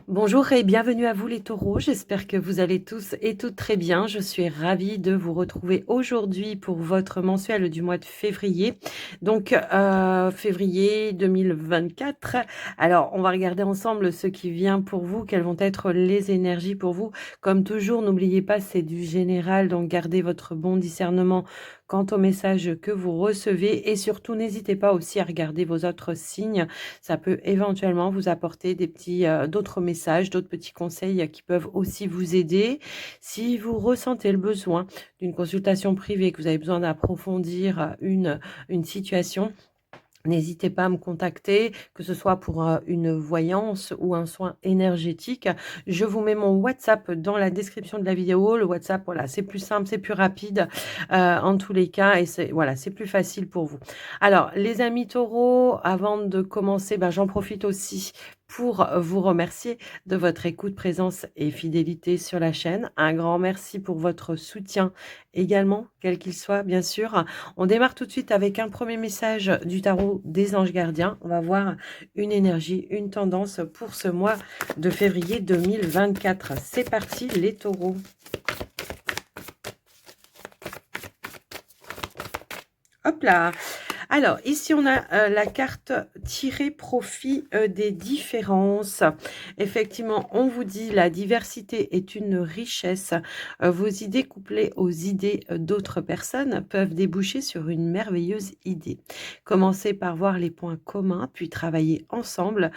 Bonjour et bienvenue à vous les taureaux, j'espère que vous allez tous et toutes très bien. Je suis ravie de vous retrouver aujourd'hui pour votre mensuel du mois de février. Donc février 2024. Alors on va regarder ensemble ce qui vient pour vous, quelles vont être les énergies pour vous. Comme toujours, n'oubliez pas, c'est du général, donc gardez votre bon discernement quant au message que vous recevez et surtout n'hésitez pas aussi à regarder vos autres signes. Ça peut éventuellement vous apporter des petits d'autres messages, d'autres petits conseils qui peuvent aussi vous aider. Si vous ressentez le besoin d'une consultation privée, que vous avez besoin d'approfondir une situation, n'hésitez pas à me contacter, que ce soit pour une voyance ou un soin énergétique. Je vous mets mon WhatsApp dans la description de la vidéo. Le WhatsApp, voilà, c'est plus simple, c'est plus rapide en tous les cas et c'est voilà, c'est plus facile pour vous. Alors, les amis taureaux, avant de commencer, j'en profite aussi pour vous remercier de votre écoute, présence et fidélité sur la chaîne. Un grand merci pour votre soutien également, quel qu'il soit, bien sûr. On démarre tout de suite avec un premier message du tarot des anges gardiens. On va voir une énergie, une tendance pour ce mois de février 2024. C'est parti les taureaux. Hop là. Alors, ici, on a la carte tirer profit des différences. Effectivement, on vous dit la diversité est une richesse. Vos idées couplées aux idées d'autres personnes peuvent déboucher sur une merveilleuse idée. Commencez par voir les points communs, puis travailler ensemble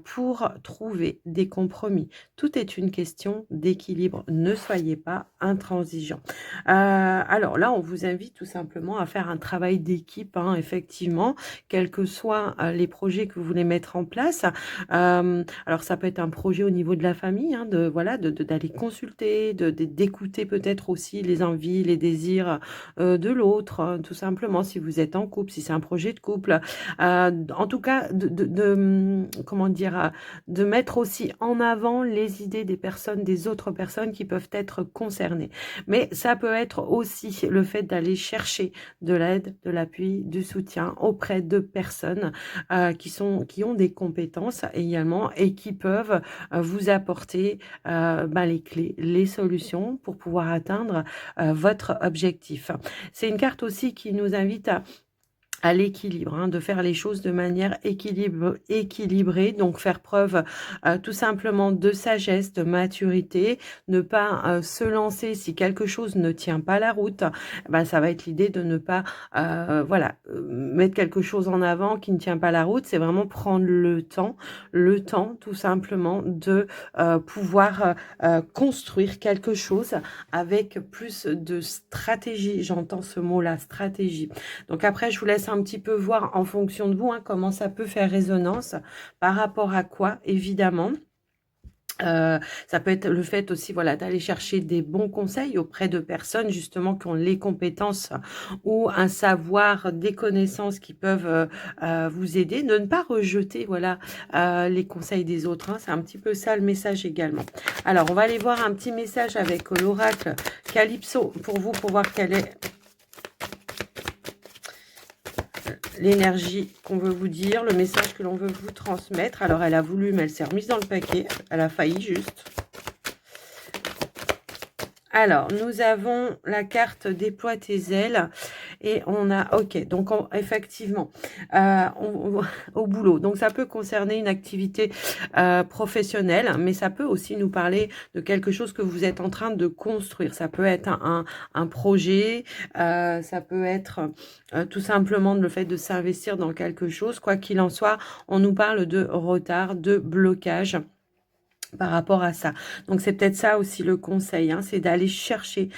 pour trouver des compromis. Tout est une question d'équilibre. Ne soyez pas intransigeants. Alors là, on vous invite tout simplement à faire un travail d'équipe, hein, effectivement, quels que soient les projets que vous voulez mettre en place. Alors ça peut être un projet au niveau de la famille, hein, d'aller consulter, d'écouter peut-être aussi les envies, les désirs de l'autre, tout simplement, si vous êtes en couple, si c'est un projet de couple. En tout cas, comment dire, de mettre aussi en avant les idées des personnes, des autres personnes qui peuvent être concernées. Mais ça peut être aussi le fait d'aller chercher de l'aide, de l'appui, du soutien auprès de personnes qui ont des compétences également et qui peuvent vous apporter les clés, les solutions pour pouvoir atteindre votre objectif. C'est une carte aussi qui nous invite à l'équilibre, hein, de faire les choses de manière équilibrée, donc faire preuve tout simplement de sagesse, de maturité, ne pas se lancer si quelque chose ne tient pas la route. Ça va être l'idée de ne pas mettre quelque chose en avant qui ne tient pas la route. C'est vraiment prendre le temps tout simplement de pouvoir construire quelque chose avec plus de stratégie. J'entends ce mot-là, stratégie. Donc après, je vous laisse un petit peu voir en fonction de vous comment ça peut faire résonance, par rapport à quoi, évidemment. Ça peut être le fait aussi d'aller chercher des bons conseils auprès de personnes justement qui ont les compétences ou un savoir, des connaissances qui peuvent vous aider. De ne pas rejeter les conseils des autres, hein. C'est un petit peu ça le message également. Alors, on va aller voir un petit message avec l'oracle Calypso pour vous, pour voir quelle est l'énergie qu'on veut vous dire, le message que l'on veut vous transmettre. Alors, elle a voulu, mais elle s'est remise dans le paquet. Elle a failli juste. Alors, nous avons la carte déploie tes ailes et on a, ok, donc effectivement, au boulot. Donc, ça peut concerner une activité professionnelle, mais ça peut aussi nous parler de quelque chose que vous êtes en train de construire. Ça peut être un projet, ça peut être tout simplement le fait de s'investir dans quelque chose. Quoi qu'il en soit, on nous parle de retard, de blocage par rapport à ça. Donc, c'est peut-être ça aussi le conseil, hein, c'est d'aller chercher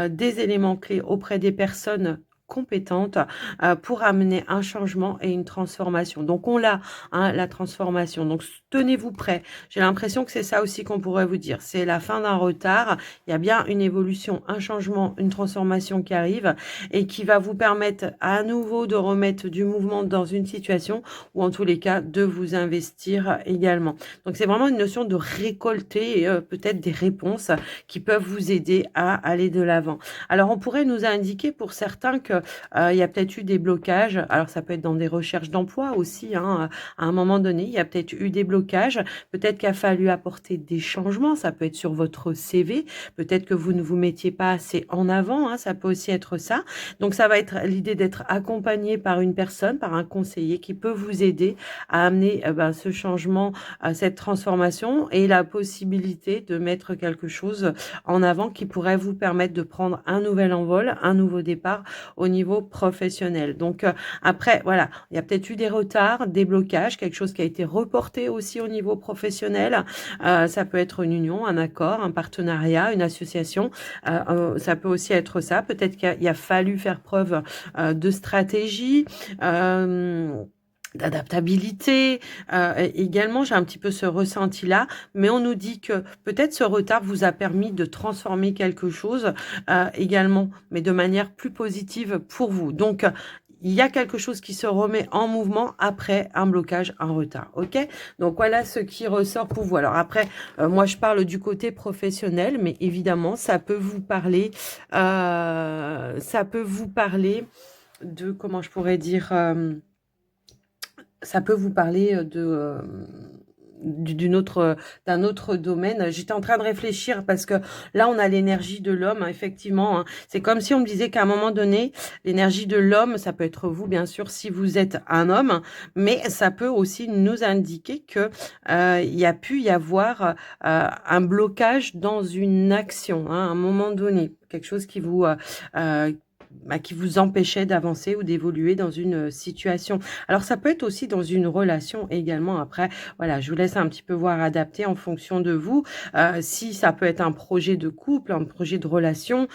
des éléments clés auprès des personnes compétentes pour amener un changement et une transformation. Donc, on l'a, hein, la transformation. Donc, tenez-vous prêts. J'ai l'impression que c'est ça aussi qu'on pourrait vous dire. C'est la fin d'un retard. Il y a bien une évolution, un changement, une transformation qui arrive et qui va vous permettre à nouveau de remettre du mouvement dans une situation ou en tous les cas de vous investir également. Donc, c'est vraiment une notion de récolter peut-être des réponses qui peuvent vous aider à aller de l'avant. Alors, on pourrait nous indiquer pour certains que il y a peut-être eu des blocages. Alors, ça peut être dans des recherches d'emploi aussi, hein, à un moment donné, il y a peut-être eu des blocages. Peut-être qu'il a fallu apporter des changements. Ça peut être sur votre CV. Peut-être que vous ne vous mettiez pas assez en avant, hein, ça peut aussi être ça. Donc, ça va être l'idée d'être accompagné par une personne, par un conseiller qui peut vous aider à amener ce changement, cette transformation et la possibilité de mettre quelque chose en avant qui pourrait vous permettre de prendre un nouvel envol, un nouveau départ au niveau professionnel. Donc, après, voilà, il y a peut-être eu des retards, des blocages, quelque chose qui a été reporté aussi au niveau professionnel. Ça peut être une union, un accord, un partenariat, une association. Ça peut aussi être ça. Peut-être qu'il a fallu faire preuve de stratégie. D'adaptabilité. Également, j'ai un petit peu ce ressenti-là, mais on nous dit que peut-être ce retard vous a permis de transformer quelque chose également, mais de manière plus positive pour vous. Donc, il y a quelque chose qui se remet en mouvement après un blocage, un retard. Ok? Donc voilà ce qui ressort pour vous. Alors après, moi je parle du côté professionnel, mais évidemment ça peut vous parler, de comment je pourrais dire. Ça peut vous parler d'un autre domaine. J'étais en train de réfléchir parce que là, on a l'énergie de l'homme, hein, effectivement. Hein. C'est comme si on me disait qu'à un moment donné, l'énergie de l'homme, ça peut être vous, bien sûr, si vous êtes un homme, mais ça peut aussi nous indiquer que il y a pu y avoir un blocage dans une action, hein, à un moment donné, quelque chose qui vous empêchait d'avancer ou d'évoluer dans une situation. Alors, ça peut être aussi dans une relation également. Après, voilà, je vous laisse un petit peu voir adapter en fonction de vous. Si ça peut être un projet de couple, un projet de relation,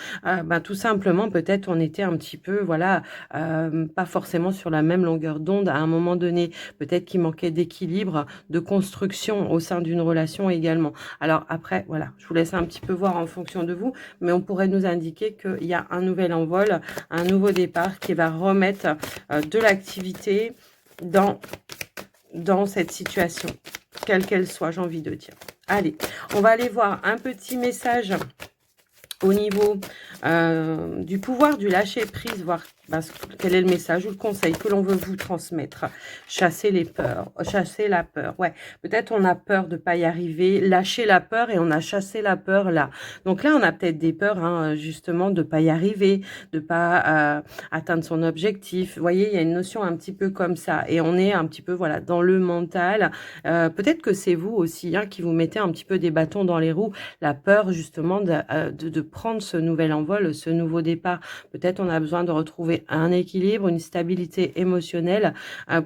tout simplement, peut-être on était un petit peu, voilà, pas forcément sur la même longueur d'onde à un moment donné. Peut-être qu'il manquait d'équilibre, de construction au sein d'une relation également. Alors après, voilà, je vous laisse un petit peu voir en fonction de vous, mais on pourrait nous indiquer qu'il y a un nouvel envol, un nouveau départ qui va remettre de l'activité dans cette situation, quelle qu'elle soit, j'ai envie de dire. Allez, on va aller voir un petit message au niveau du pouvoir du lâcher-prise, voir quel est le message ou le conseil que l'on veut vous transmettre. Chasser les peurs, chasser la peur. Ouais, peut-être on a peur de pas y arriver, lâcher la peur et on a chassé la peur là. Donc là, on a peut-être des peurs, hein, justement, de pas y arriver, de pas atteindre son objectif. Vous voyez, il y a une notion un petit peu comme ça et on est un petit peu, voilà, dans le mental. Peut-être que c'est vous aussi, hein, qui vous mettez un petit peu des bâtons dans les roues, la peur justement de prendre ce nouvel envol, ce nouveau départ. Peut-être on a besoin de retrouver un équilibre, une stabilité émotionnelle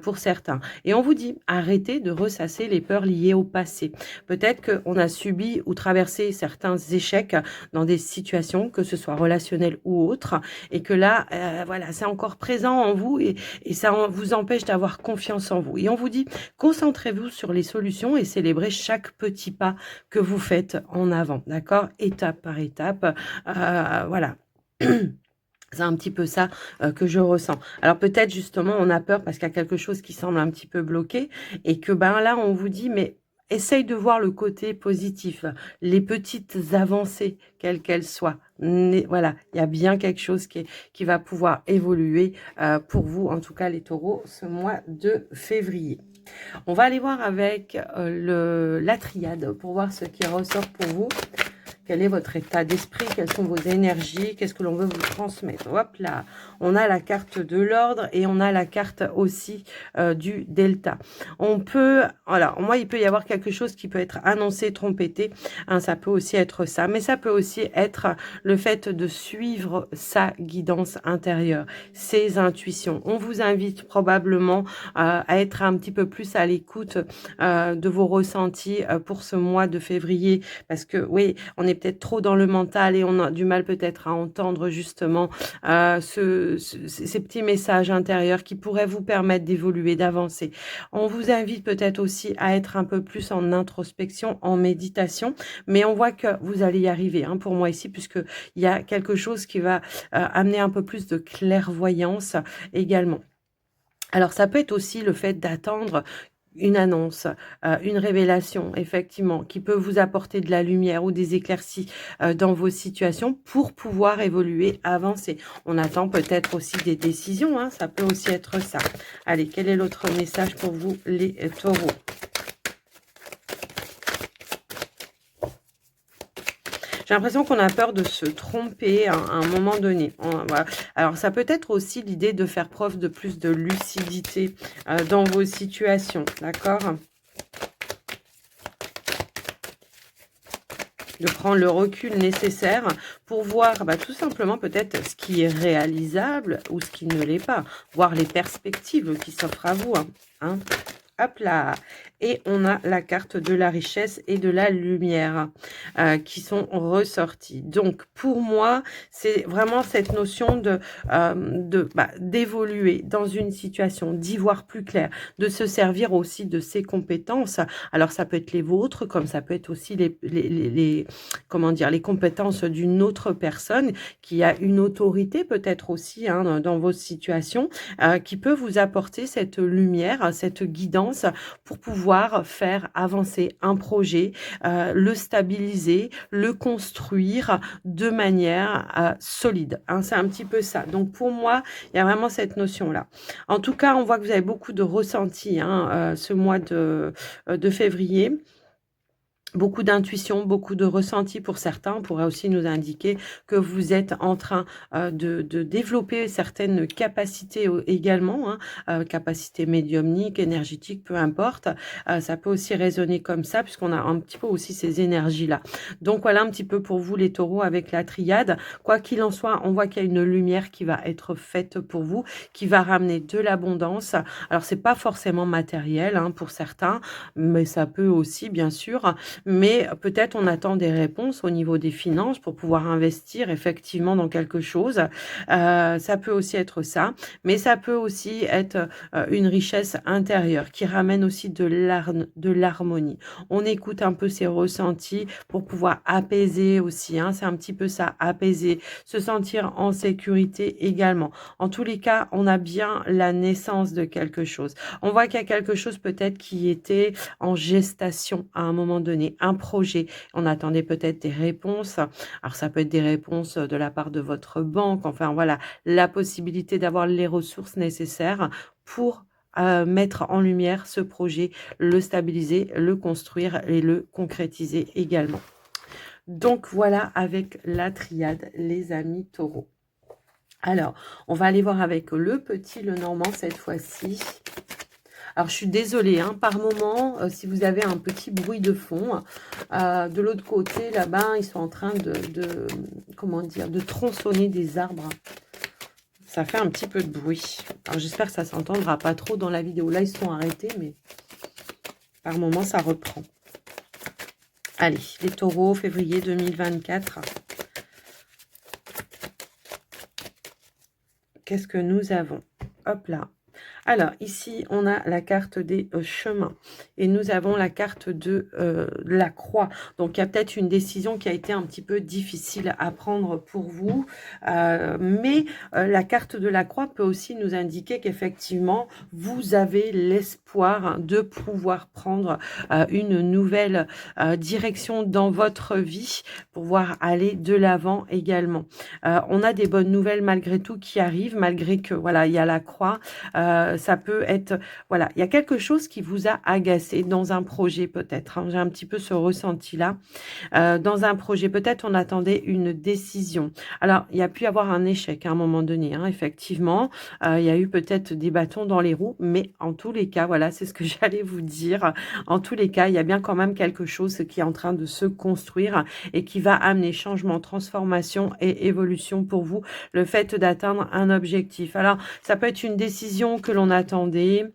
pour certains. Et on vous dit, arrêtez de ressasser les peurs liées au passé. Peut-être qu'on a subi ou traversé certains échecs dans des situations, que ce soit relationnelles ou autres, et que là, voilà, c'est encore présent en vous et ça vous empêche d'avoir confiance en vous. Et on vous dit, concentrez-vous sur les solutions et célébrez chaque petit pas que vous faites en avant, d'accord? Étape par étape, voilà. C'est un petit peu ça que je ressens. Alors peut-être justement on a peur parce qu'il y a quelque chose qui semble un petit peu bloqué et que là on vous dit mais essaye de voir le côté positif, les petites avancées quelles qu'elles soient. Voilà, il y a bien quelque chose qui va pouvoir évoluer pour vous, en tout cas les taureaux, ce mois de février. On va aller voir avec la triade pour voir ce qui ressort pour vous. Quel est votre état d'esprit? Quelles sont vos énergies? Qu'est-ce que l'on veut vous transmettre? Hop là, on a la carte de l'ordre et on a la carte aussi du delta. On peut, alors moi il peut y avoir quelque chose qui peut être annoncé, trompetté, hein, ça peut aussi être ça, mais ça peut aussi être le fait de suivre sa guidance intérieure, ses intuitions. On vous invite probablement à être un petit peu plus à l'écoute de vos ressentis pour ce mois de février, parce que oui, on est peut-être trop dans le mental et on a du mal peut-être à entendre justement ces petits messages intérieurs qui pourraient vous permettre d'évoluer, d'avancer. On vous invite peut-être aussi à être un peu plus en introspection, en méditation, mais on voit que vous allez y arriver, hein, pour moi ici, puisque il y a quelque chose qui va amener un peu plus de clairvoyance également. Alors ça peut être aussi le fait d'attendre une annonce, une révélation, effectivement, qui peut vous apporter de la lumière ou des éclaircies dans vos situations pour pouvoir évoluer, avancer. On attend peut-être aussi des décisions, hein, ça peut aussi être ça. Allez, quel est l'autre message pour vous, les taureaux? J'ai l'impression qu'on a peur de se tromper à un moment donné. Voilà. Alors, ça peut être aussi l'idée de faire preuve de plus de lucidité dans vos situations, d'accord? De prendre le recul nécessaire pour voir tout simplement peut-être ce qui est réalisable ou ce qui ne l'est pas, voir les perspectives qui s'offrent à vous. Hein. Hop là. Et on a la carte de la richesse et de la lumière qui sont ressorties. Donc, pour moi, c'est vraiment cette notion d'évoluer dans une situation, d'y voir plus clair, de se servir aussi de ses compétences. Alors, ça peut être les vôtres, comme ça peut être aussi comment dire, les compétences d'une autre personne qui a une autorité peut-être aussi dans vos situations, qui peut vous apporter cette lumière, cette guidance pour pouvoir faire avancer un projet, le stabiliser, le construire de manière solide. Hein, c'est un petit peu ça. Donc pour moi, il y a vraiment cette notion-là. En tout cas, on voit que vous avez beaucoup de ressentis ce mois de février. Beaucoup d'intuition, beaucoup de ressenti pour certains. On pourrait aussi nous indiquer que vous êtes en train de développer certaines capacités également, capacités médiumniques, énergétiques, peu importe. Ça peut aussi résonner comme ça, puisqu'on a un petit peu aussi ces énergies-là. Donc voilà un petit peu pour vous les taureaux avec la triade. Quoi qu'il en soit, on voit qu'il y a une lumière qui va être faite pour vous, qui va ramener de l'abondance. Alors c'est pas forcément matériel pour certains, mais ça peut aussi bien sûr. Mais peut-être on attend des réponses au niveau des finances pour pouvoir investir effectivement dans quelque chose. Ça peut aussi être ça, mais ça peut aussi être une richesse intérieure qui ramène aussi de l'harmonie. On écoute un peu ses ressentis pour pouvoir apaiser aussi. C'est un petit peu ça, apaiser, se sentir en sécurité également. En tous les cas, on a bien la naissance de quelque chose. On voit qu'il y a quelque chose peut-être qui était en gestation à un moment donné, un projet. On attendait peut-être des réponses. Alors, ça peut être des réponses de la part de votre banque. Enfin, voilà, la possibilité d'avoir les ressources nécessaires pour mettre en lumière ce projet, le stabiliser, le construire et le concrétiser également. Donc, voilà avec la triade, les amis taureaux. Alors, on va aller voir avec le petit Lenormand cette fois-ci. Alors, je suis désolée, par moment, si vous avez un petit bruit de fond, de l'autre côté, là-bas, ils sont en train comment dire, de tronçonner des arbres. Ça fait un petit peu de bruit. Alors, j'espère que ça ne s'entendra pas trop dans la vidéo. Là, ils sont arrêtés, mais par moment, ça reprend. Allez, les taureaux, février 2024. Qu'est-ce que nous avons? Hop là. Alors, ici, on a la carte des chemins et nous avons la carte de la croix. Donc, il y a peut-être une décision qui a été un petit peu difficile à prendre pour vous. Mais la carte de la croix peut aussi nous indiquer qu'effectivement, vous avez l'espoir de pouvoir prendre une nouvelle direction dans votre vie pour pouvoir aller de l'avant également. On a des bonnes nouvelles malgré tout qui arrivent, malgré que, voilà, il y a la croix. Ça peut être, voilà, il y a quelque chose qui vous a agacé dans un projet peut-être. J'ai un petit peu ce ressenti-là. Dans un projet, peut-être on attendait une décision. Alors, il y a pu y avoir un échec à un moment donné, effectivement. Il y a eu peut-être des bâtons dans les roues, mais en tous les cas, voilà, c'est ce que j'allais vous dire. En tous les cas, il y a bien quand même quelque chose qui est en train de se construire et qui va amener changement, transformation et évolution pour vous. Le fait d'atteindre un objectif. Alors, ça peut être une décision que l'on attendait,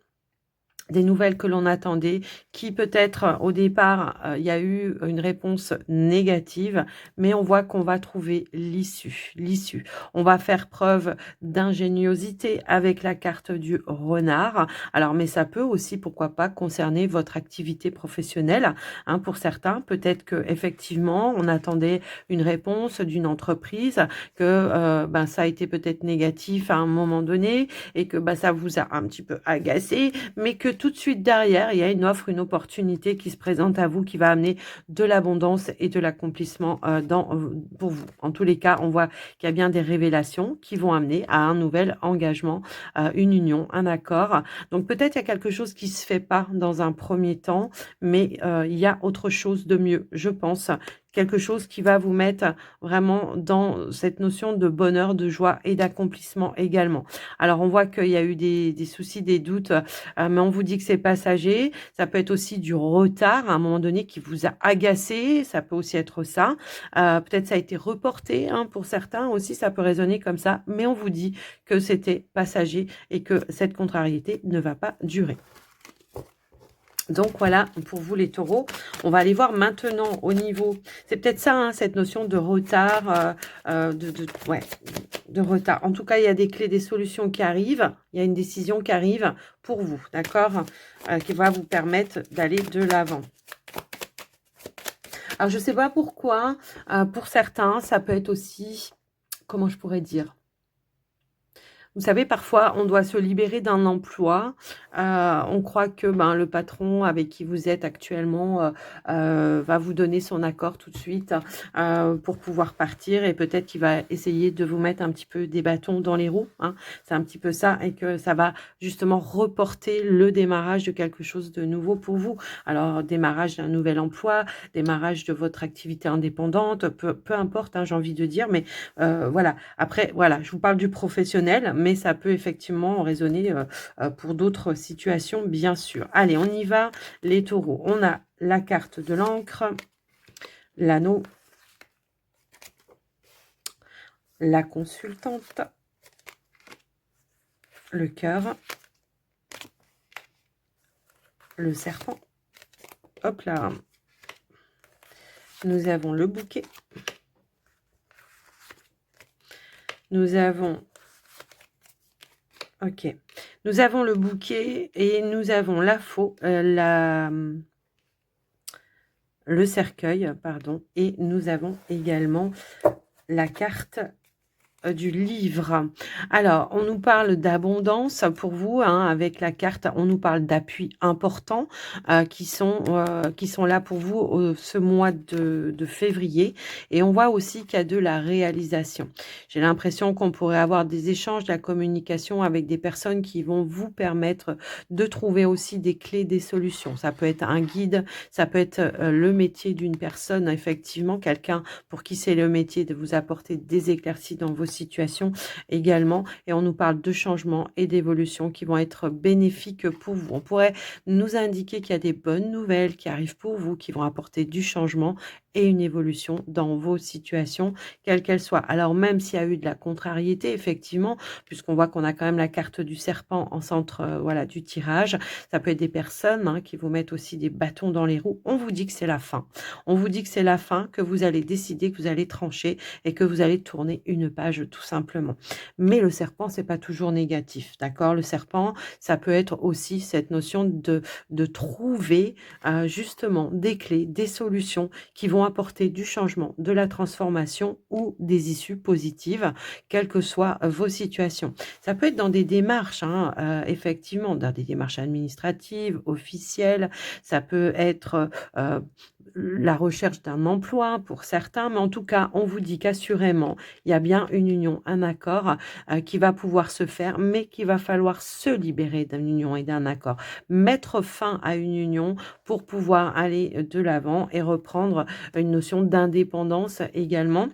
des nouvelles que l'on attendait, qui peut-être au départ, il y a eu une réponse négative, mais on voit qu'on va trouver l'issue. On va faire preuve d'ingéniosité avec la carte du renard. Alors, mais ça peut aussi, pourquoi pas, concerner votre activité professionnelle. Pour certains, peut-être que effectivement, on attendait une réponse d'une entreprise, que ça a été peut-être négatif à un moment donné et que ça vous a un petit peu agacé, mais que tout de suite derrière, il y a une offre, une opportunité qui se présente à vous, qui va amener de l'abondance et de l'accomplissement pour vous. En tous les cas, on voit qu'il y a bien des révélations qui vont amener à un nouvel engagement, une union, un accord. Donc peut-être il y a quelque chose qui se fait pas dans un premier temps, mais il y a autre chose de mieux, je pense. Quelque chose qui va vous mettre vraiment dans cette notion de bonheur, de joie et d'accomplissement également. Alors, on voit qu'il y a eu des soucis, des doutes, mais on vous dit que c'est passager. Ça peut être aussi du retard à un moment donné qui vous a agacé. Ça peut aussi être ça. Peut-être ça a été reporté, hein, pour certains aussi. Ça peut résonner comme ça, mais on vous dit que c'était passager et que cette contrariété ne va pas durer. Donc voilà pour vous les taureaux. On va aller voir maintenant au niveau, c'est peut-être ça, hein, cette notion de retard, de retard. En tout cas, il y a des clés, des solutions qui arrivent. Il y a une décision qui arrive pour vous, d'accord, qui va vous permettre d'aller de l'avant. Alors, je ne sais pas pourquoi, pour certains, ça peut être aussi, comment je pourrais dire, vous savez, parfois, on doit se libérer d'un emploi. On croit que le patron avec qui vous êtes actuellement va vous donner son accord tout de suite pour pouvoir partir. Et peut-être qu'il va essayer de vous mettre un petit peu des bâtons dans les roues, hein. C'est un petit peu ça. Et que ça va justement reporter le démarrage de quelque chose de nouveau pour vous. Alors, démarrage d'un nouvel emploi, démarrage de votre activité indépendante, peu importe, hein, j'ai envie de dire. Mais voilà. Après, voilà, je vous parle du professionnel, mais ça peut effectivement résonner pour d'autres situations, bien sûr. Allez, on y va, les taureaux. On a la carte de l'encre, l'anneau, la consultante, le cœur, le serpent. Hop là. Nous avons le bouquet. Nous avons... Ok. Nous avons le bouquet et nous avons la faux, le cercueil, pardon. Et nous avons également la carte du livre. Alors, on nous parle d'abondance pour vous, hein, avec la carte, on nous parle d'appuis importants qui sont là pour vous ce mois de février. Et on voit aussi qu'il y a de la réalisation. J'ai l'impression qu'on pourrait avoir des échanges, de la communication avec des personnes qui vont vous permettre de trouver aussi des clés, des solutions. Ça peut être un guide, ça peut être le métier d'une personne, effectivement, quelqu'un pour qui c'est le métier de vous apporter des éclaircies dans vos situations également. Et on nous parle de changements et d'évolutions qui vont être bénéfiques pour vous. On pourrait nous indiquer qu'il y a des bonnes nouvelles qui arrivent pour vous, qui vont apporter du changement et une évolution dans vos situations, quelles qu'elles soient. Alors même s'il y a eu de la contrariété, effectivement, puisqu'on voit qu'on a quand même la carte du serpent en centre voilà, du tirage, ça peut être des personnes, hein, qui vous mettent aussi des bâtons dans les roues. On vous dit que c'est la fin. On vous dit que c'est la fin, que vous allez décider, que vous allez trancher et que vous allez tourner une page tout simplement. Mais le serpent, c'est pas toujours négatif, d'accord? Le serpent, ça peut être aussi cette notion de trouver justement des clés, des solutions qui vont apporter du changement, de la transformation ou des issues positives, quelles que soient vos situations. Ça peut être dans des démarches, hein, effectivement, dans des démarches administratives, officielles. Ça peut être la recherche d'un emploi pour certains, mais en tout cas, on vous dit qu'assurément, il y a bien une union, un accord qui va pouvoir se faire, mais qu'il va falloir se libérer d'une union et d'un accord, mettre fin à une union pour pouvoir aller de l'avant et reprendre une notion d'indépendance également.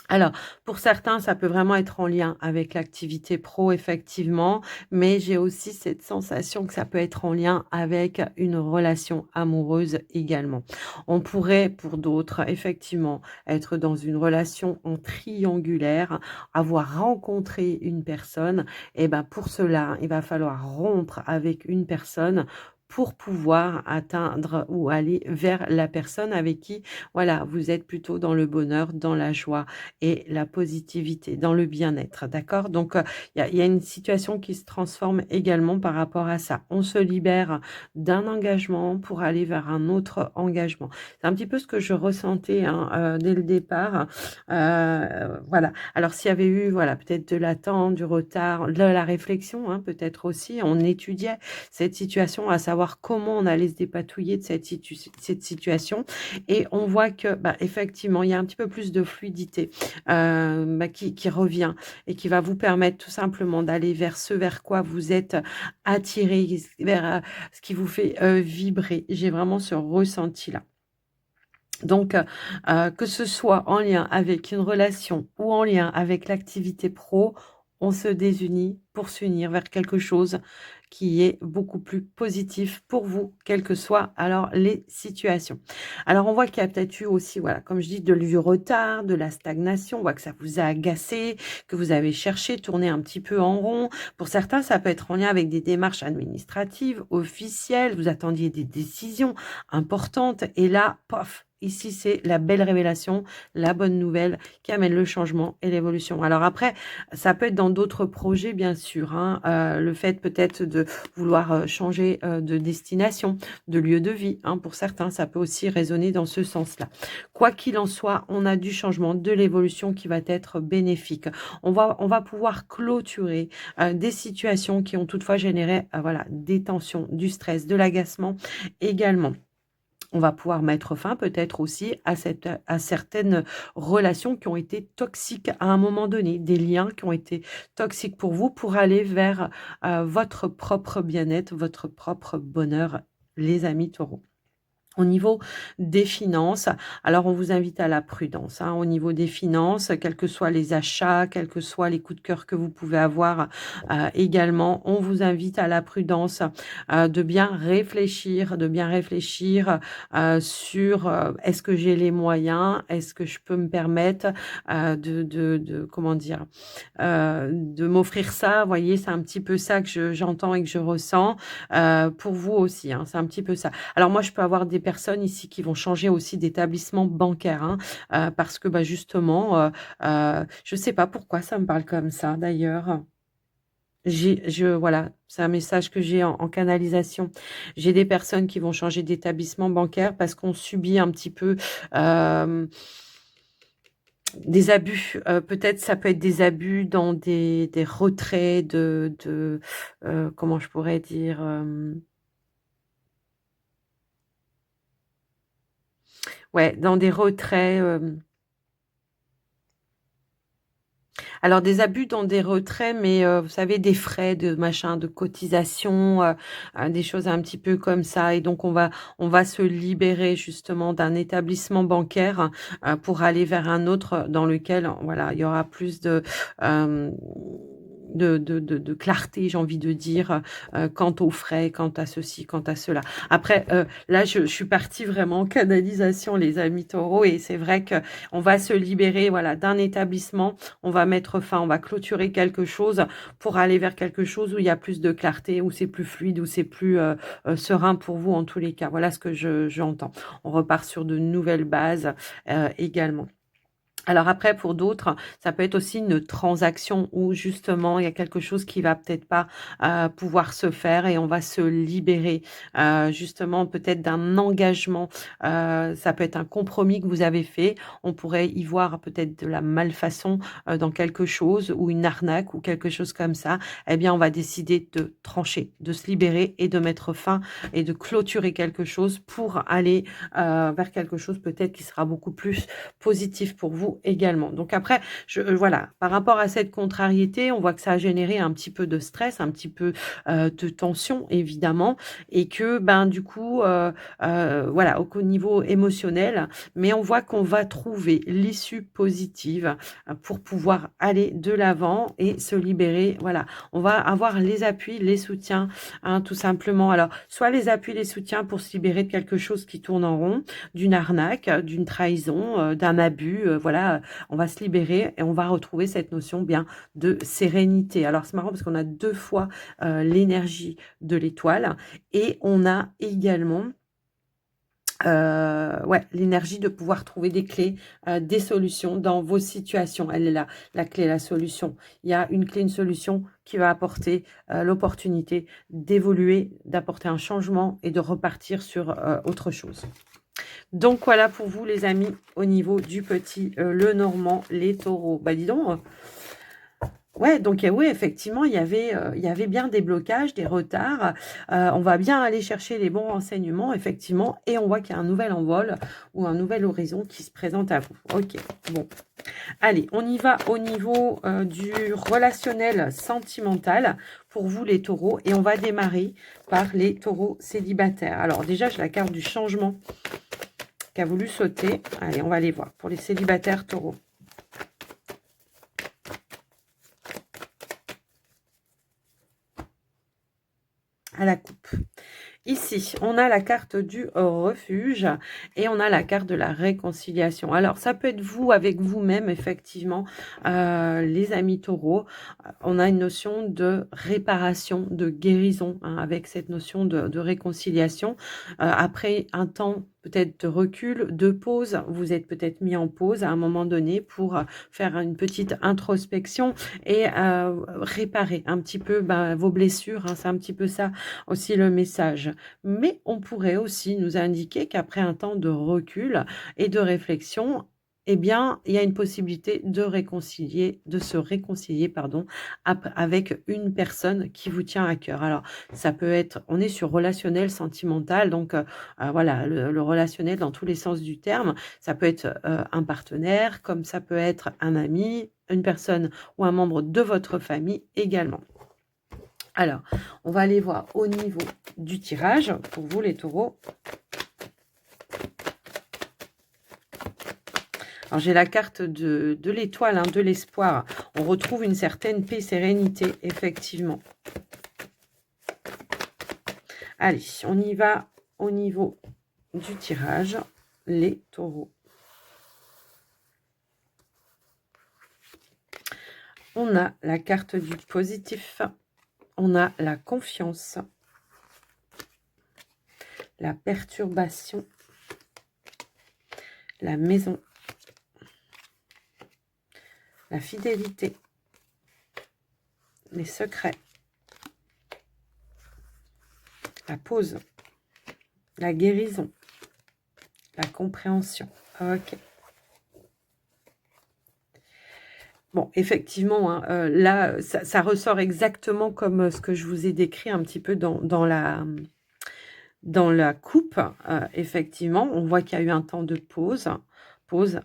Alors, pour certains, ça peut vraiment être en lien avec l'activité pro, effectivement, mais j'ai aussi cette sensation que ça peut être en lien avec une relation amoureuse également. On pourrait, pour d'autres, effectivement, être dans une relation en triangulaire, avoir rencontré une personne, et ben pour cela, il va falloir rompre avec une personne pour pouvoir atteindre ou aller vers la personne avec qui, voilà, vous êtes plutôt dans le bonheur, dans la joie et la positivité, dans le bien-être, d'accord? Donc, il y a une situation qui se transforme également par rapport à ça. On se libère d'un engagement pour aller vers un autre engagement. C'est un petit peu ce que je ressentais, hein, dès le départ, voilà. Alors s'il y avait eu, voilà, peut-être de l'attente, du retard, de la réflexion, hein, peut-être aussi, on étudiait cette situation, à savoir comment on allait se dépatouiller de cette situation et on voit que, bah, effectivement, il y a un petit peu plus de fluidité, bah, qui revient et qui va vous permettre tout simplement d'aller vers ce vers quoi vous êtes attiré, vers, ce qui vous fait, vibrer. J'ai vraiment ce ressenti-là. Donc, que ce soit en lien avec une relation ou en lien avec l'activité pro, on se désunit pour s'unir vers quelque chose qui est beaucoup plus positif pour vous, quelles que soient alors les situations. Alors, on voit qu'il y a peut-être eu aussi, voilà, comme je dis, du retard, de la stagnation. On voit que ça vous a agacé, que vous avez cherché, tourné un petit peu en rond. Pour certains, ça peut être en lien avec des démarches administratives, officielles. Vous attendiez des décisions importantes et là, pof, ici, c'est la belle révélation, la bonne nouvelle qui amène le changement et l'évolution. Alors après, ça peut être dans d'autres projets, bien sûr, hein, le fait peut-être de vouloir changer de destination, de lieu de vie, hein, pour certains, ça peut aussi résonner dans ce sens-là. Quoi qu'il en soit, on a du changement, de l'évolution qui va être bénéfique. On va pouvoir clôturer des situations qui ont toutefois généré voilà, des tensions, du stress, de l'agacement également. On va pouvoir mettre fin peut-être aussi à certaines relations qui ont été toxiques à un moment donné, des liens qui ont été toxiques pour vous, pour aller vers, votre propre bien-être, votre propre bonheur, les amis taureaux. Au niveau des finances, alors on vous invite à la prudence, hein, au niveau des finances, quels que soient les achats, quels que soient les coups de cœur que vous pouvez avoir, également, on vous invite à la prudence, de bien réfléchir, sur, est-ce que j'ai les moyens? Est-ce que je peux me permettre, de comment dire? De m'offrir ça, vous voyez? C'est un petit peu ça que j'entends et que je ressens, pour vous aussi, hein, c'est un petit peu ça. Alors moi, je peux avoir des personnes ici qui vont changer aussi d'établissement bancaire, hein, parce que, bah, justement, je sais pas pourquoi ça me parle comme ça d'ailleurs. Voilà, c'est un message que j'ai en canalisation. J'ai des personnes qui vont changer d'établissement bancaire parce qu'on subit un petit peu, des abus. Peut-être ça peut être des abus dans des retraits comment je pourrais dire? Ouais, dans des retraits, alors des abus dans des retraits, mais vous savez, des frais de machin, de cotisation, des choses un petit peu comme ça et donc on va se libérer justement d'un établissement bancaire, pour aller vers un autre dans lequel, voilà, il y aura plus hem, de clarté, j'ai envie de dire, quant aux frais, quant à ceci, quant à cela. Après, là, je suis partie vraiment en canalisation, les amis taureaux et c'est vrai qu'on va se libérer, voilà, d'un établissement, on va mettre fin, on va clôturer quelque chose pour aller vers quelque chose où il y a plus de clarté, où c'est plus fluide, où c'est plus, serein pour vous en tous les cas. Voilà ce que j'entends. On repart sur de nouvelles bases, également. Alors après, pour d'autres, ça peut être aussi une transaction où justement il y a quelque chose qui va peut-être pas, pouvoir se faire et on va se libérer, justement peut-être d'un engagement. Ça peut être un compromis que vous avez fait. On pourrait y voir peut-être de la malfaçon, dans quelque chose ou une arnaque ou quelque chose comme ça. Eh bien, on va décider de trancher, de se libérer et de mettre fin et de clôturer quelque chose pour aller, vers quelque chose peut-être qui sera beaucoup plus positif pour vous également. Donc après, voilà, par rapport à cette contrariété, on voit que ça a généré un petit peu de stress, un petit peu, de tension évidemment et que, ben, du coup, voilà, au niveau émotionnel, mais on voit qu'on va trouver l'issue positive, pour pouvoir aller de l'avant et se libérer. Voilà, on va avoir les appuis, les soutiens, hein, tout simplement. Alors, soit les appuis, les soutiens pour se libérer de quelque chose qui tourne en rond, d'une arnaque, d'une trahison, d'un abus, voilà, on va se libérer et on va retrouver cette notion bien de sérénité. Alors c'est marrant parce qu'on a 2 fois, l'énergie de l'étoile et on a également ouais, l'énergie de pouvoir trouver des clés, des solutions dans vos situations. Elle est là, la clé, la solution. Il y a une clé, une solution qui va apporter l'opportunité d'évoluer, d'apporter un changement et de repartir sur autre chose. Donc voilà pour vous les amis, au niveau du petit le Normand, les taureaux. Bah dis donc, ouais, donc oui, effectivement, il y avait bien des blocages, des retards. On va bien aller chercher les bons renseignements, effectivement, et on voit qu'il y a un nouvel envol ou un nouvel horizon qui se présente à vous. Ok, bon. Allez, on y va au niveau du relationnel sentimental pour vous les taureaux. Et on va démarrer par les taureaux célibataires. Alors déjà, j'ai la carte du changement qui a voulu sauter. Allez, on va aller voir pour les célibataires taureaux. À la coupe. Ici, on a la carte du refuge et on a la carte de la réconciliation. Alors, ça peut être vous avec vous-même, effectivement, les amis taureaux. On a une notion de réparation, de guérison, hein, avec cette notion de réconciliation. Après un temps peut-être de recul, de pause, vous êtes peut-être mis en pause à un moment donné pour faire une petite introspection et réparer un petit peu vos blessures. Hein, c'est un petit peu ça aussi le message. Mais on pourrait aussi nous indiquer qu'après un temps de recul et de réflexion, eh bien, il y a une possibilité de se réconcilier, pardon, avec une personne qui vous tient à cœur. Alors, ça peut être, on est sur relationnel, sentimental, donc voilà, le relationnel dans tous les sens du terme. Ça peut être un partenaire, comme ça peut être un ami, une personne ou un membre de votre famille également. Alors, on va aller voir au niveau du tirage pour vous les taureaux. Alors, j'ai la carte de l'étoile, hein, de l'espoir. On retrouve une certaine paix, sérénité, effectivement. Allez, on y va au niveau du tirage, les taureaux. On a la carte du positif. On a la confiance, la perturbation, la maison, la fidélité, les secrets, la pause, la guérison, la compréhension. Ok. Bon, effectivement, hein, là, ça ressort exactement comme ce que je vous ai décrit un petit peu dans la coupe. Effectivement, on voit qu'il y a eu un temps de pause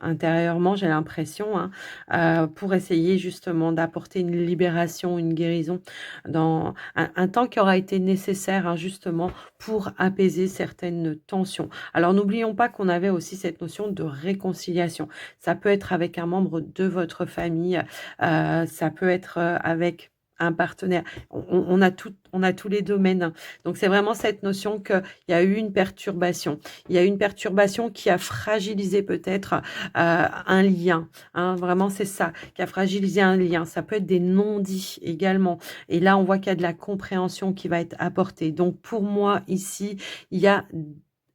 intérieurement, j'ai l'impression, hein, pour essayer justement d'apporter une libération, une guérison dans un temps qui aura été nécessaire, hein, justement pour apaiser certaines tensions. Alors n'oublions pas qu'on avait aussi cette notion de réconciliation. Ça peut être avec un membre de votre famille, ça peut être avec un partenaire. On a tous les domaines, hein. Donc c'est vraiment cette notion qu'il y a eu une perturbation. Il y a une perturbation qui a fragilisé peut-être un lien. Hein, vraiment, c'est ça, qui a fragilisé un lien. Ça peut être des non-dits également. Et là, on voit qu'il y a de la compréhension qui va être apportée. Donc pour moi, ici, il y a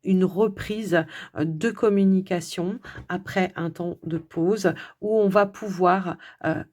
une reprise de communication après un temps de pause où on va pouvoir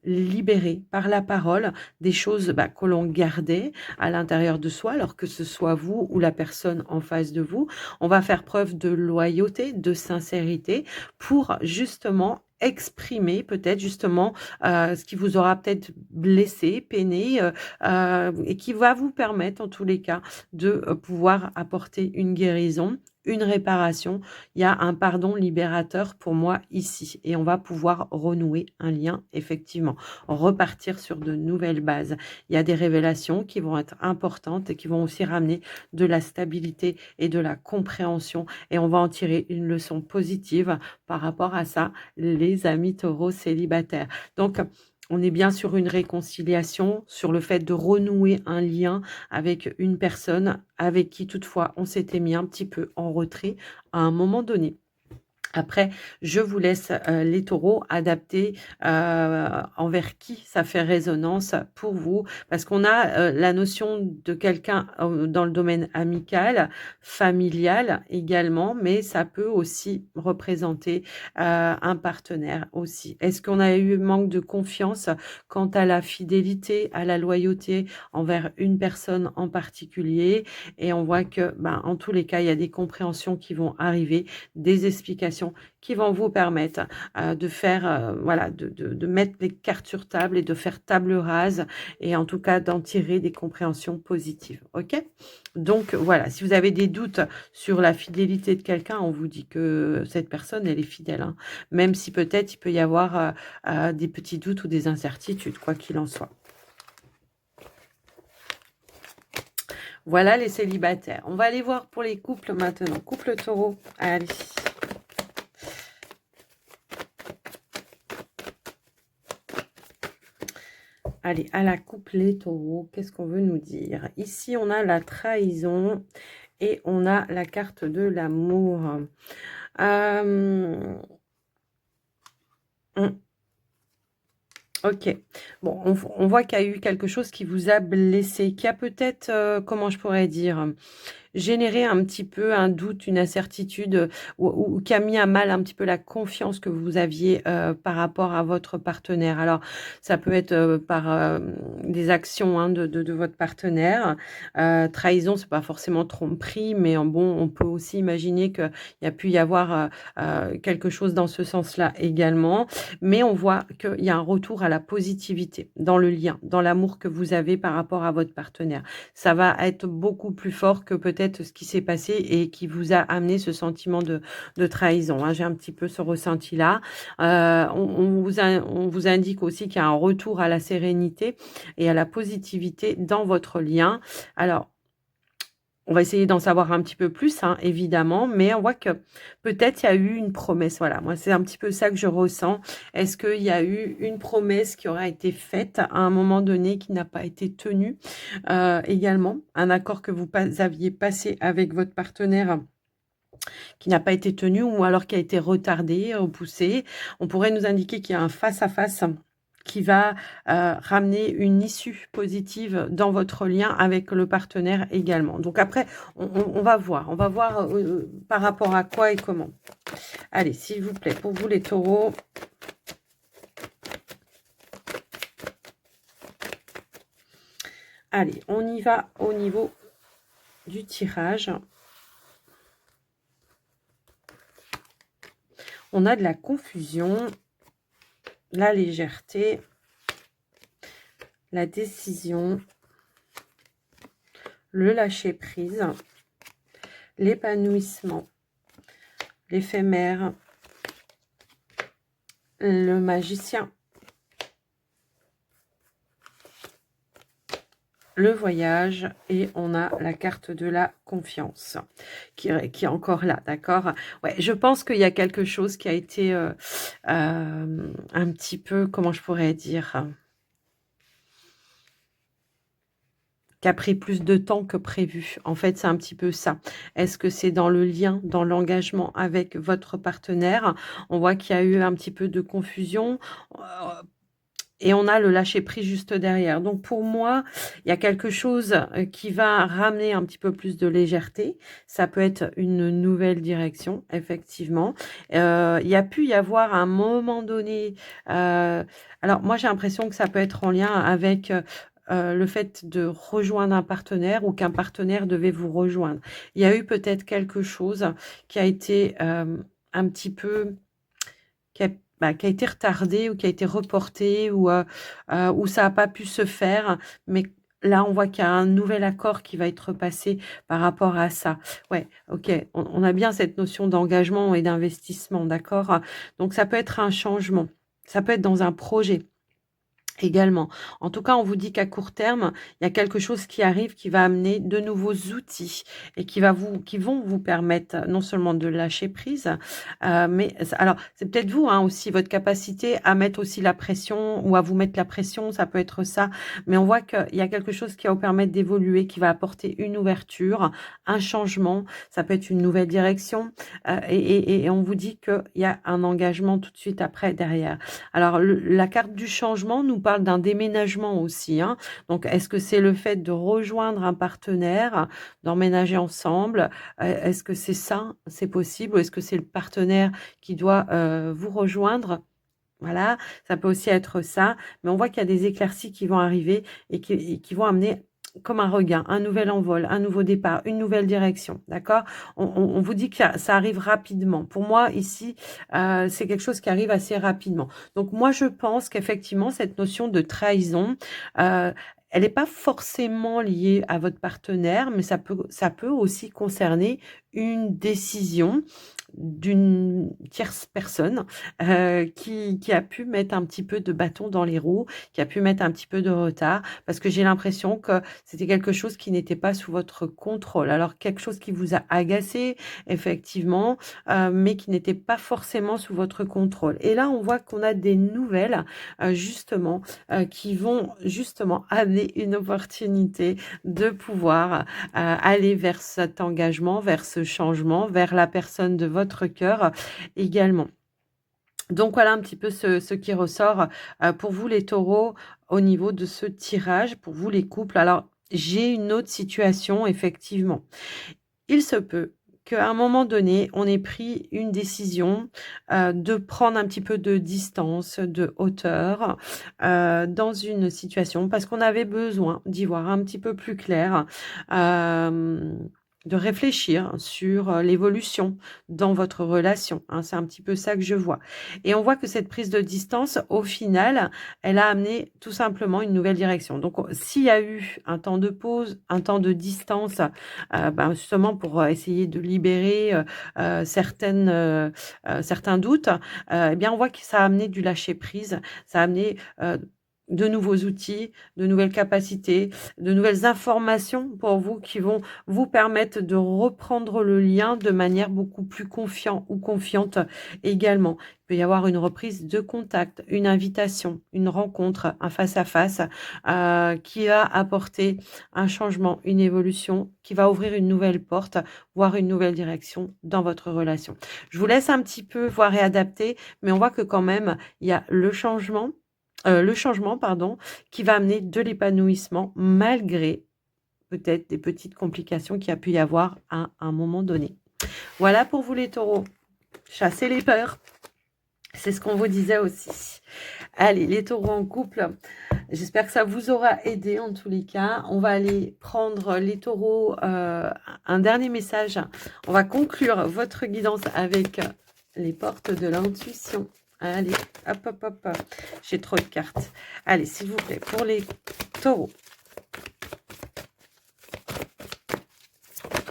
libérer par la parole des choses que l'on gardait à l'intérieur de soi, alors que ce soit vous ou la personne en face de vous. On va faire preuve de loyauté, de sincérité pour justement exprimer peut-être justement ce qui vous aura peut-être blessé, peiné et qui va vous permettre en tous les cas de pouvoir apporter une guérison, une réparation. Il y a un pardon libérateur pour moi ici et on va pouvoir renouer un lien, effectivement, repartir sur de nouvelles bases. Il y a des révélations qui vont être importantes et qui vont aussi ramener de la stabilité et de la compréhension et on va en tirer une leçon positive par rapport à ça, les amis taureaux célibataires. Donc, on est bien sur une réconciliation, sur le fait de renouer un lien avec une personne avec qui toutefois on s'était mis un petit peu en retrait à un moment donné. Après, je vous laisse, les taureaux adapter, envers qui ça fait résonance pour vous. Parce qu'on a, la notion de quelqu'un, dans le domaine amical, familial également, mais ça peut aussi représenter, un partenaire aussi. Est-ce qu'on a eu manque de confiance quant à la fidélité, à la loyauté envers une personne en particulier? Et on voit que, ben, en tous les cas, il y a des compréhensions qui vont arriver, des explications qui vont vous permettre, de faire, voilà, de mettre les cartes sur table et de faire table rase et en tout cas d'en tirer des compréhensions positives. OK? Donc voilà, si vous avez des doutes sur la fidélité de quelqu'un, on vous dit que cette personne, elle est fidèle, hein, même si peut-être il peut y avoir, des petits doutes ou des incertitudes, quoi qu'il en soit. Voilà les célibataires. On va aller voir pour les couples maintenant. Couple taureau, allez. Allez, à la coupe les taureaux, qu'est-ce qu'on veut nous dire? Ici, on a la trahison et on a la carte de l'amour. Euh, Ok. Bon, on voit qu'il y a eu quelque chose qui vous a blessé, qui a peut-être, comment je pourrais dire, générer un petit peu un doute, une incertitude, ou qui a mis à mal un petit peu la confiance que vous aviez, par rapport à votre partenaire. Alors, ça peut être, par, des actions, hein, de votre partenaire. Trahison, c'est pas forcément tromperie, mais bon, on peut aussi imaginer qu'il y a pu y avoir, quelque chose dans ce sens-là également. Mais on voit qu'il y a un retour à la positivité dans le lien, dans l'amour que vous avez par rapport à votre partenaire. Ça va être beaucoup plus fort que peut-être ce qui s'est passé et qui vous a amené ce sentiment de trahison, hein. J'ai un petit peu ce ressenti-là. On vous indique aussi qu'il y a un retour à la sérénité et à la positivité dans votre lien. Alors, on va essayer d'en savoir un petit peu plus, hein, évidemment, mais on voit que peut-être il y a eu une promesse. Voilà, moi, c'est un petit peu ça que je ressens. Est-ce qu'il y a eu une promesse qui aura été faite à un moment donné qui n'a pas été tenue? Également, un accord que vous aviez passé avec votre partenaire qui n'a pas été tenu ou alors qui a été retardé, repoussé. On pourrait nous indiquer qu'il y a un face-à-face qui va ramener une issue positive dans votre lien avec le partenaire également. Donc après, on va voir par rapport à quoi et comment. Allez, s'il vous plaît, pour vous les taureaux. Allez, on y va au niveau du tirage. On a de la confusion, la légèreté, la décision, le lâcher-prise, l'épanouissement, l'éphémère, le magicien, le voyage et on a la carte de la confiance qui est encore là, d'accord? Ouais, je pense qu'il y a quelque chose qui a été un petit peu, comment je pourrais dire, qui a pris plus de temps que prévu. En fait, c'est un petit peu ça. Est-ce que c'est dans le lien, dans l'engagement avec votre partenaire? On voit qu'il y a eu un petit peu de confusion. Et on a le lâcher-prise juste derrière. Donc pour moi, il y a quelque chose qui va ramener un petit peu plus de légèreté. Ça peut être une nouvelle direction, effectivement. Il y a pu y avoir à un moment donné... alors moi, j'ai l'impression que ça peut être en lien avec... le fait de rejoindre un partenaire ou qu'un partenaire devait vous rejoindre. Il y a eu peut-être quelque chose qui a été un petit peu... qui a été retardé ou qui a été reporté ou ça n'a pas pu se faire. Mais là, on voit qu'il y a un nouvel accord qui va être passé par rapport à ça. Ouais, ok. On a bien cette notion d'engagement et d'investissement, d'accord? Donc, ça peut être un changement. Ça peut être dans un projet. également. En tout cas, on vous dit qu'à court terme, il y a quelque chose qui arrive qui va amener de nouveaux outils et qui vont vous permettre non seulement de lâcher prise, mais alors c'est peut-être vous hein, aussi, votre capacité à mettre aussi la pression ou à vous mettre la pression, ça peut être ça. Mais on voit qu'il y a quelque chose qui va vous permettre d'évoluer, qui va apporter une ouverture, un changement. Ça peut être une nouvelle direction et on vous dit qu'il y a un engagement tout de suite après derrière. Alors, la carte du changement nous parle d'un déménagement aussi, hein. Donc, est-ce que c'est le fait de rejoindre un partenaire, d'emménager ensemble? Est-ce que c'est ça? C'est possible? Ou est-ce que c'est le partenaire qui doit vous rejoindre? Voilà, ça peut aussi être ça. Mais on voit qu'il y a des éclaircies qui vont arriver et qui vont amener comme un regain, un nouvel envol, un nouveau départ, une nouvelle direction. D'accord? On vous dit que ça arrive rapidement. Pour moi, ici, c'est quelque chose qui arrive assez rapidement. Donc, moi, je pense qu'effectivement, cette notion de trahison, euh, elle n'est pas forcément liée à votre partenaire, mais ça peut aussi concerner une décision d'une tierce personne qui a pu mettre un petit peu de bâton dans les roues, qui a pu mettre un petit peu de retard, parce que j'ai l'impression que c'était quelque chose qui n'était pas sous votre contrôle. Alors quelque chose qui vous a agacé, effectivement, mais qui n'était pas forcément sous votre contrôle. Et là, on voit qu'on a des nouvelles, justement, qui vont justement amener une opportunité de pouvoir aller vers cet engagement, vers ce changement, vers la personne de votre cœur également. Donc voilà un petit peu ce qui ressort pour vous les taureaux au niveau de ce tirage, pour vous les couples. Alors j'ai une autre situation effectivement. Il se peut qu'à un moment donné, on ait pris une décision de prendre un petit peu de distance, de hauteur dans une situation parce qu'on avait besoin d'y voir un petit peu plus clair. Euh, de réfléchir sur l'évolution dans votre relation. Hein, c'est un petit peu ça que je vois. Et on voit que cette prise de distance, au final, elle a amené tout simplement une nouvelle direction. Donc, s'il y a eu un temps de pause, un temps de distance, ben, justement pour essayer de libérer certains doutes, eh bien, on voit que ça a amené du lâcher prise, ça a amené de nouveaux outils, de nouvelles capacités, de nouvelles informations pour vous qui vont vous permettre de reprendre le lien de manière beaucoup plus confiant ou confiante également. Il peut y avoir une reprise de contact, une invitation, une rencontre, un face-à-face qui va apporter un changement, une évolution, qui va ouvrir une nouvelle porte, voire une nouvelle direction dans votre relation. Je vous laisse un petit peu voir et adapter, mais on voit que quand même, il y a le changement, pardon, qui va amener de l'épanouissement malgré peut-être des petites complications qu'il y a pu y avoir à un moment donné. Voilà pour vous les taureaux. Chassez les peurs. C'est ce qu'on vous disait aussi. Allez, les taureaux en couple, j'espère que ça vous aura aidé en tous les cas. On va aller prendre les taureaux, un dernier message. On va conclure votre guidance avec les portes de l'intuition. Allez, hop, hop, hop. J'ai trop de cartes. Allez, s'il vous plaît, pour les taureaux.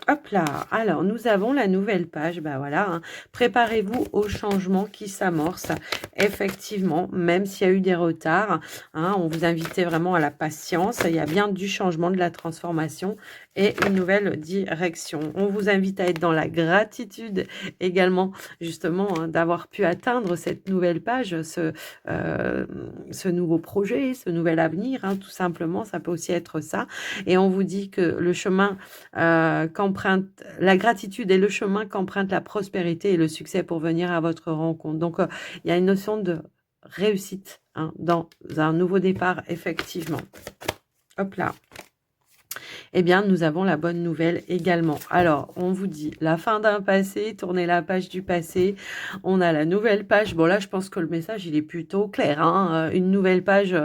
Hop là, alors nous avons la nouvelle page, bah voilà, hein. Préparez-vous au changement qui s'amorce, effectivement, même s'il y a eu des retards, hein, on vous invitait vraiment à la patience, il y a bien du changement, de la transformation et une nouvelle direction. On vous invite à être dans la gratitude également, justement, hein, d'avoir pu atteindre cette nouvelle page, ce nouveau projet, ce nouvel avenir, hein, tout simplement, ça peut aussi être ça. Et on vous dit que le chemin qu'emprunte la gratitude et le chemin qu'emprunte la prospérité et le succès pour venir à votre rencontre. Donc, il y a une notion de réussite hein, dans un nouveau départ, effectivement. Hop là. Eh bien, nous avons la bonne nouvelle également. Alors, on vous dit la fin d'un passé, tournez la page du passé. On a la nouvelle page. Bon, là, je pense que le message, il est plutôt clair. Hein. Une nouvelle page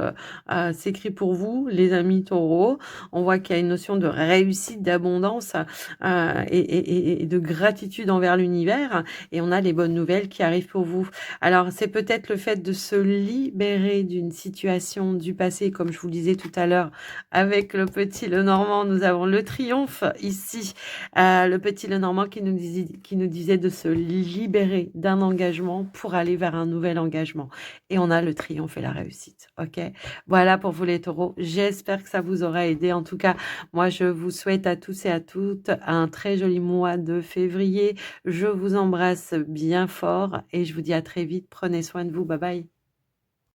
s'écrit pour vous, les amis taureaux. On voit qu'il y a une notion de réussite, d'abondance et de gratitude envers l'univers. Et on a les bonnes nouvelles qui arrivent pour vous. Alors, c'est peut-être le fait de se libérer d'une situation du passé, comme je vous le disais tout à l'heure, avec le petit Lenormand, nous avons le triomphe ici, le petit Lenormand qui nous disait de se libérer d'un engagement pour aller vers un nouvel engagement. Et on a le triomphe et la réussite. OK? Voilà pour vous les taureaux. J'espère que ça vous aura aidé. En tout cas, moi, je vous souhaite à tous et à toutes un très joli mois de février. Je vous embrasse bien fort et je vous dis à très vite. Prenez soin de vous. Bye bye.